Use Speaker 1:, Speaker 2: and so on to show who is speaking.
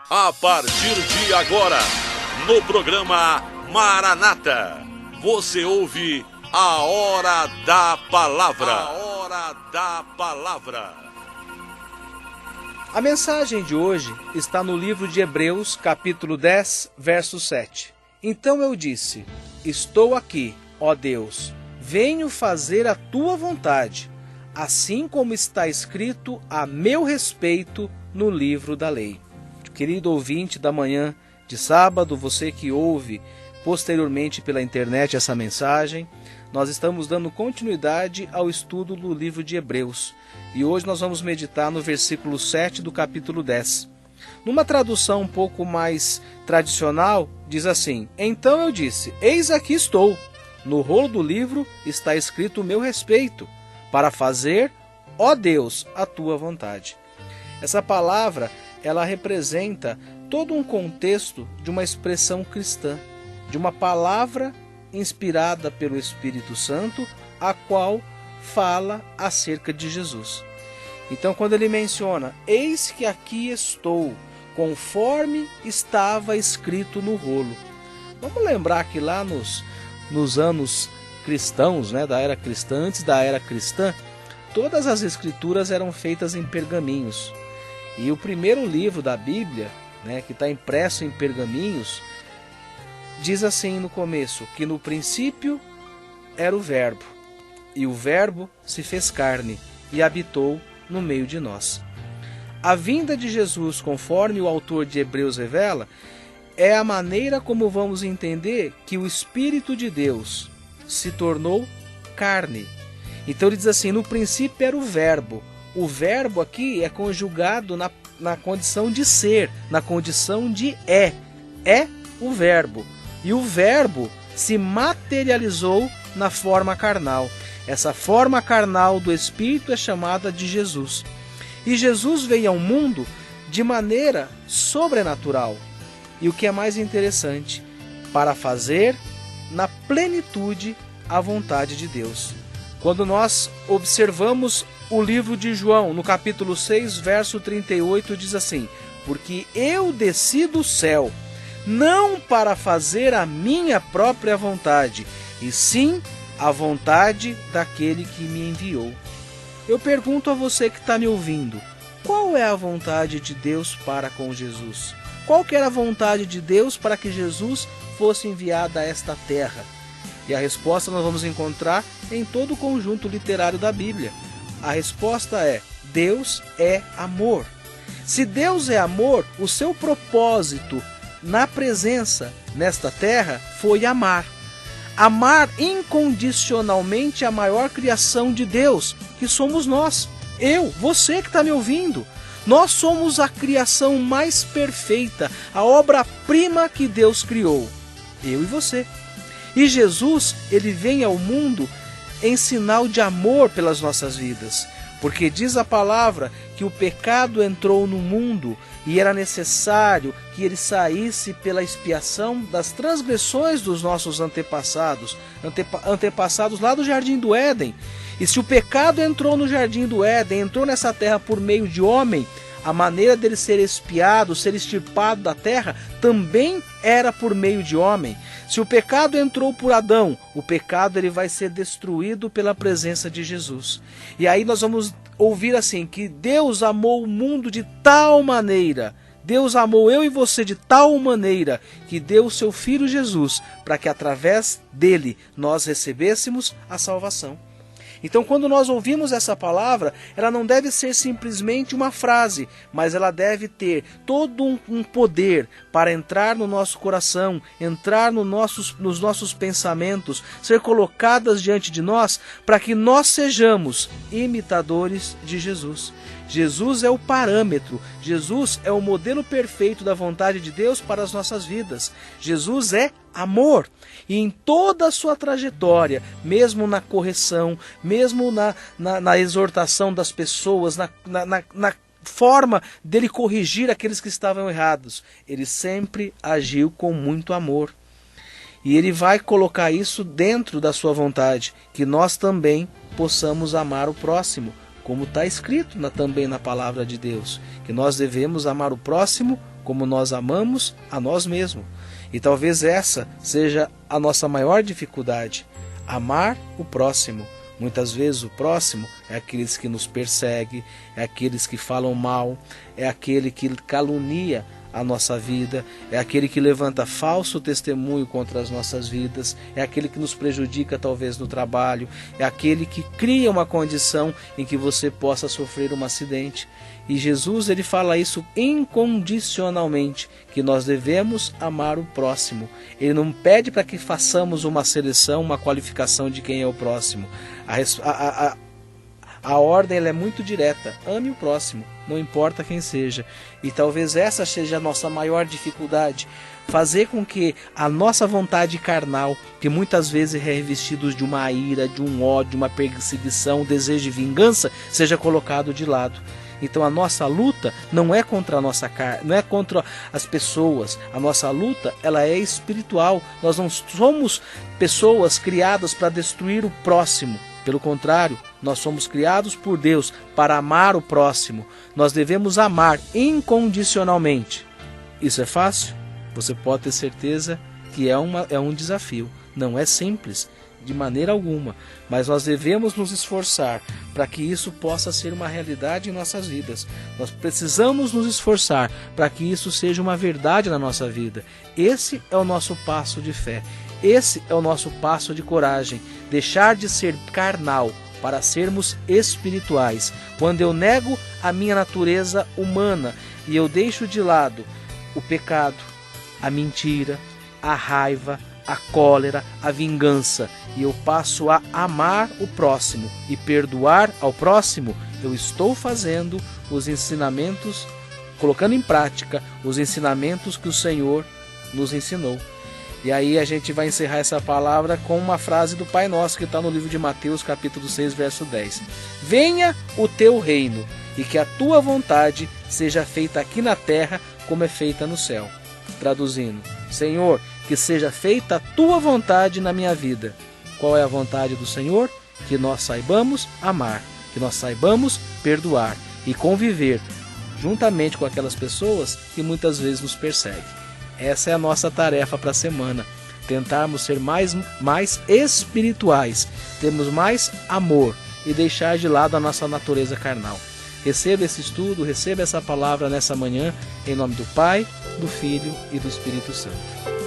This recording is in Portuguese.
Speaker 1: A partir de agora, no programa Maranata, você ouve a Hora da Palavra. A Hora da Palavra.
Speaker 2: A mensagem de hoje está no livro de Hebreus, capítulo 10, verso 7. Então eu disse: estou aqui, ó Deus, venho fazer a tua vontade, assim como está escrito a meu respeito no livro da lei. Querido ouvinte da manhã de sábado, você que ouve posteriormente pela internet essa mensagem, nós estamos dando continuidade ao estudo do livro de Hebreus. E hoje nós vamos meditar no versículo 7 do capítulo 10. Numa tradução um pouco mais tradicional, diz assim: então eu disse, eis aqui estou. No rolo do livro está escrito o meu respeito, para fazer, ó Deus, a tua vontade. Essa palavra, ela representa todo um contexto de uma expressão cristã, de uma palavra inspirada pelo Espírito Santo, a qual fala acerca de Jesus. Então, quando ele menciona, eis que aqui estou, conforme estava escrito no rolo. Vamos lembrar que lá nos anos cristãos, da era cristã, antes da era cristã, todas as escrituras eram feitas em pergaminhos. E o primeiro livro da Bíblia, que está impresso em pergaminhos, diz assim no começo, que no princípio era o Verbo, e o Verbo se fez carne e habitou no meio de nós. A vinda de Jesus, conforme o autor de Hebreus revela, é a maneira como vamos entender que o Espírito de Deus se tornou carne. Então ele diz assim, no princípio era o Verbo. O verbo aqui é conjugado na condição de ser, na condição de é. É o verbo. E o verbo se materializou na forma carnal. Essa forma carnal do Espírito é chamada de Jesus. E Jesus veio ao mundo de maneira sobrenatural. E o que é mais interessante, para fazer na plenitude a vontade de Deus. Quando nós observamos o livro de João, no capítulo 6, verso 38, diz assim: porque eu desci do céu, não para fazer a minha própria vontade, e sim a vontade daquele que me enviou. Eu pergunto a você que está me ouvindo, qual é a vontade de Deus para com Jesus? Qual que era a vontade de Deus para que Jesus fosse enviado a esta terra? E a resposta nós vamos encontrar em todo o conjunto literário da Bíblia. A resposta é: Deus é amor. Se Deus é amor, o seu propósito na presença nesta terra foi amar. Amar incondicionalmente a maior criação de Deus, que somos nós. Eu, você que está me ouvindo. Nós somos a criação mais perfeita, a obra-prima que Deus criou. Eu e você. E Jesus, ele vem ao mundo em sinal de amor pelas nossas vidas, porque diz a palavra que o pecado entrou no mundo e era necessário que ele saísse pela expiação das transgressões dos nossos antepassados lá do Jardim do Éden. E se o pecado entrou no Jardim do Éden, entrou nessa terra por meio de homem, a maneira dele ser expiado, ser extirpado da terra, também era por meio de homem. Se o pecado entrou por Adão, o pecado ele vai ser destruído pela presença de Jesus. E aí nós vamos ouvir assim, que Deus amou o mundo de tal maneira, Deus amou eu e você de tal maneira, que deu o seu Filho Jesus, para que através dele nós recebêssemos a salvação. Então, quando nós ouvimos essa palavra, ela não deve ser simplesmente uma frase, mas ela deve ter todo um poder para entrar no nosso coração, entrar nos nossos pensamentos, ser colocadas diante de nós, para que nós sejamos imitadores de Jesus. Jesus é o parâmetro, Jesus é o modelo perfeito da vontade de Deus para as nossas vidas. Jesus é amor. E em toda a sua trajetória, mesmo na correção, mesmo na exortação das pessoas, na forma dele corrigir aqueles que estavam errados, ele sempre agiu com muito amor. E ele vai colocar isso dentro da sua vontade, que nós também possamos amar o próximo, como está escrito também na palavra de Deus, que nós devemos amar o próximo como nós amamos a nós mesmos. E talvez essa seja a nossa maior dificuldade, amar o próximo. Muitas vezes o próximo é aqueles que nos perseguem, é aqueles que falam mal, é aquele que calunia a nossa vida, é aquele que levanta falso testemunho contra as nossas vidas, é aquele que nos prejudica talvez no trabalho, é aquele que cria uma condição em que você possa sofrer um acidente. E Jesus, ele fala isso incondicionalmente, que nós devemos amar o próximo. Ele não pede para que façamos uma seleção, uma qualificação de quem é o próximo. A ordem ela é muito direta: ame o próximo, não importa quem seja. E talvez essa seja a nossa maior dificuldade, fazer com que a nossa vontade carnal, que muitas vezes é revestida de uma ira, de um ódio, uma perseguição, um desejo de vingança, seja colocado de lado. Então a nossa luta não é contra a nossa carne, não é contra as pessoas. A nossa luta, ela é espiritual. Nós não somos pessoas criadas para destruir o próximo. Pelo contrário, nós somos criados por Deus para amar o próximo. Nós devemos amar incondicionalmente. Isso é fácil? Você pode ter certeza que é um desafio. Não é simples, de maneira alguma. Mas nós devemos nos esforçar para que isso possa ser uma realidade em nossas vidas. Nós precisamos nos esforçar para que isso seja uma verdade na nossa vida. Esse é o nosso passo de fé. Esse é o nosso passo de coragem. Deixar de ser carnal para sermos espirituais. Quando eu nego a minha natureza humana e eu deixo de lado o pecado, a mentira, a raiva, a cólera, a vingança, e eu passo a amar o próximo e perdoar ao próximo, eu estou fazendo os ensinamentos, colocando em prática os ensinamentos que o Senhor nos ensinou. E aí a gente vai encerrar essa palavra com uma frase do Pai Nosso que está no livro de Mateus, capítulo 6, verso 10. Venha o teu reino, e que a tua vontade seja feita aqui na terra como é feita no céu. Traduzindo: Senhor, que seja feita a tua vontade na minha vida. Qual é a vontade do Senhor? Que nós saibamos amar, que nós saibamos perdoar e conviver juntamente com aquelas pessoas que muitas vezes nos perseguem. Essa é a nossa tarefa para a semana. Tentarmos ser mais espirituais, termos mais amor e deixar de lado a nossa natureza carnal. Receba esse estudo, receba essa palavra nessa manhã, em nome do Pai, do Filho e do Espírito Santo.